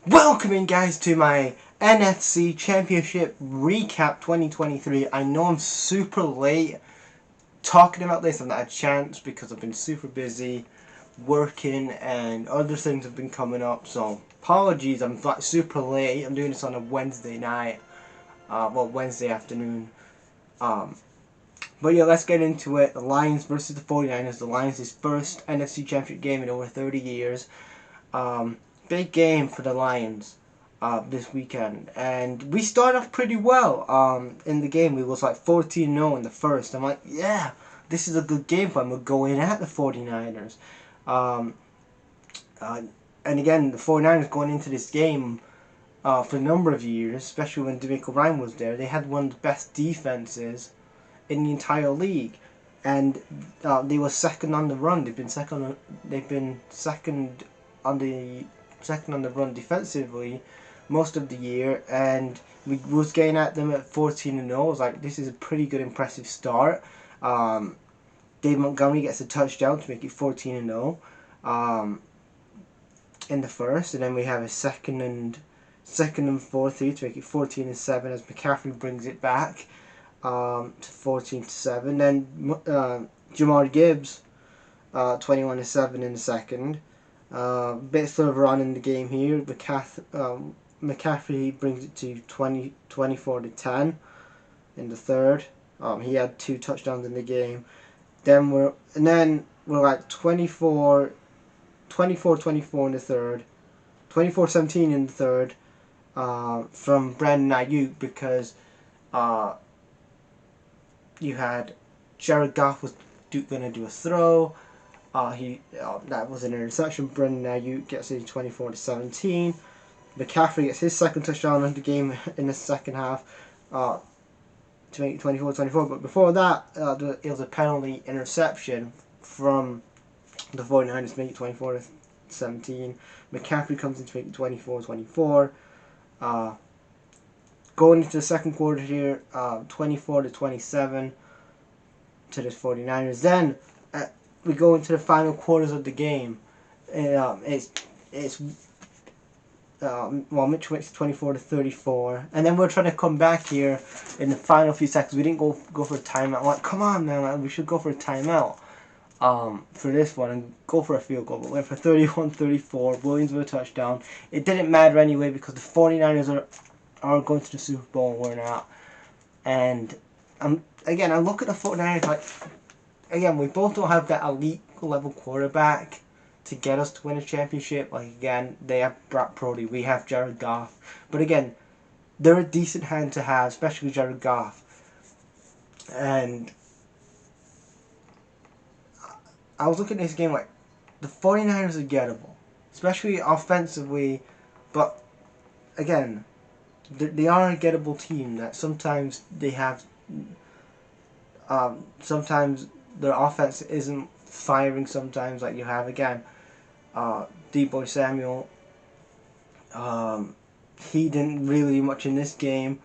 Welcome in, guys, to my NFC Championship Recap 2023. I know I'm super late talking about this. I've not had a chance because I've been super busy working and other things have been coming up. So apologies, I'm like super late. I'm doing this on a Wednesday night, Wednesday afternoon. But yeah, let's get into it. The Lions versus the 49ers. The Lions' first NFC Championship game in over 30 years. Big game for the Lions this weekend, and we started off pretty well in the game. We was like 14-0 in the first. I'm like, yeah, this is a good game plan. We're going at the 49ers. Um, and again, the 49ers going into this game for a number of years, especially when DeMeco Ryan was there, they had one of the best defenses in the entire league, and they were second on the run. They've been second on the run defensively most of the year, and we was getting at them at 14-0. I was like, this is a pretty good, impressive start. Dave Montgomery gets a touchdown to make it 14-0 in the first, and then we have a second and 4-3 to make it 14-7 as McCaffrey brings it back to 14-7. Then Jamar Gibbs 21-7 in the second. Bit further on in the game here, McCaffrey brings it to 24-10 in the third. He had 2 touchdowns in the game. Then we're like 24-24 in the third, 24-17 in the third from Brandon Ayuk, because you had Jared Goff was going to do a throw. That was an interception. Brandon Ayuk gets it 24-17. McCaffrey gets his second touchdown of the game in the second half to make it 24-24. But before that, it was a penalty interception from the 49ers to make it 24-17. McCaffrey comes in to make it 24-24. Going into the second quarter here, 24-27 to the 49ers. Then we go into the final quarters of the game. Mitchell makes it 24-34, and then we're trying to come back here in the final few seconds. We didn't go for a timeout. I'm like, come on, man, we should go for a timeout for this one and go for a field goal. But we went for 31-34. Williams with a touchdown. It didn't matter anyway because the 49ers are going to the Super Bowl and we're not. And I look at the 49ers like, again, we both don't have that elite level quarterback to get us to win a championship. Like, again, they have Brock Purdy, we have Jared Goff. But again, they're a decent hand to have, especially Jared Goff. And I was looking at this game like, the 49ers are gettable, especially offensively. But again, they are a gettable team that sometimes they have. Sometimes their offense isn't firing. Sometimes, like you have again, Deebo Samuel. He didn't really do much in this game,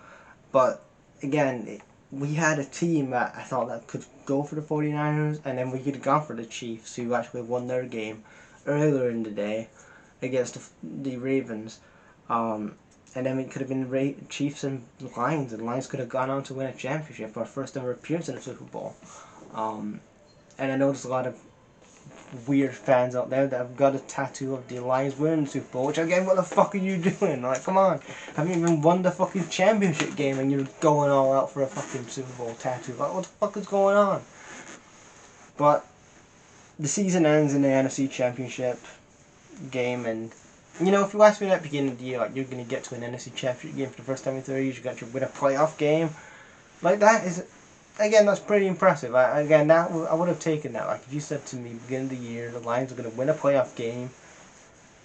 but again, we had a team that I thought that could go for the 49ers, and then we could have gone for the Chiefs, who actually won their game earlier in the day against the Ravens. And then it could have been Chiefs and Lions, and Lions could have gone on to win a championship, our first ever appearance in the Super Bowl. And I know there's a lot of weird fans out there that have got a tattoo of the Lions winning the Super Bowl, which again, what the fuck are you doing? Like, come on. Haven't even won the fucking championship game and you're going all out for a fucking Super Bowl tattoo. Like, what the fuck is going on? But the season ends in the NFC Championship game, and you know, if you asked me at the beginning of the year, like, you're going to get to an NFC Championship game for the first time in 30 years, you're going to win a playoff game, like, that is, again, that's pretty impressive. I would have taken that. Like, if you said to me, beginning of the year, the Lions are going to win a playoff game,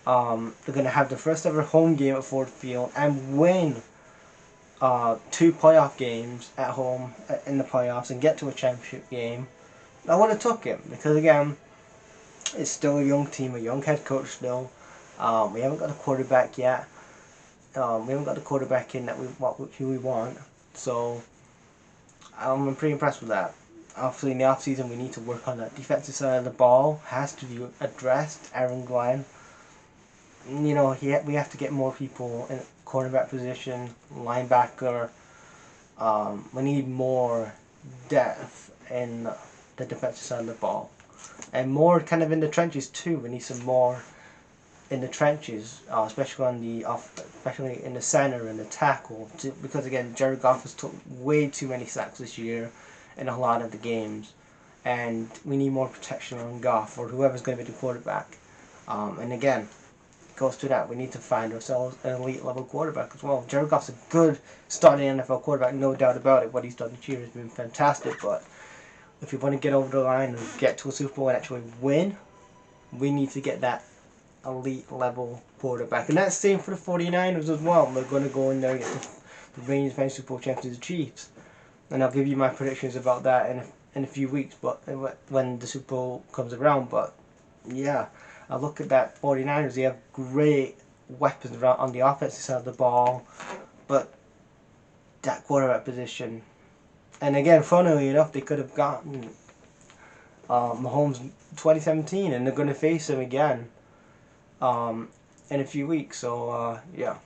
they're going to have their first ever home game at Ford Field, and win 2 playoff games at home in the playoffs, and get to a championship game, I would have took him, because, again, it's still a young team, a young head coach still. We haven't got a quarterback yet. We haven't got the quarterback in that who we want. So I'm pretty impressed with that. Obviously, in the offseason, we need to work on that defensive side of the ball. Has to be addressed. Aaron Glenn you know, we have to get more people in cornerback position, linebacker. We need more depth in the defensive side of the ball, and more kind of in the trenches too. We need some more in the trenches, especially on especially in the center and the tackle, because again, Jared Goff has took way too many sacks this year in a lot of the games, and we need more protection on Goff or whoever's going to be the quarterback. And again, it goes to that we need to find ourselves an elite level quarterback as well. Jared Goff's a good starting NFL quarterback, no doubt about it. What he's done this year has been fantastic, but if you want to get over the line and get to a Super Bowl and actually win, we need to get that elite level quarterback. And that's the same for the 49ers as well. They're going to go in there and get the reigning defensive Super Bowl champions, the Chiefs. And I'll give you my predictions about that in a few weeks, but when the Super Bowl comes around. But yeah, I look at that 49ers. They have great weapons on the offensive side of the ball, but that quarterback position. And again, funnily enough, they could have gotten Mahomes 2017, and they're going to face him again in a few weeks. So yeah.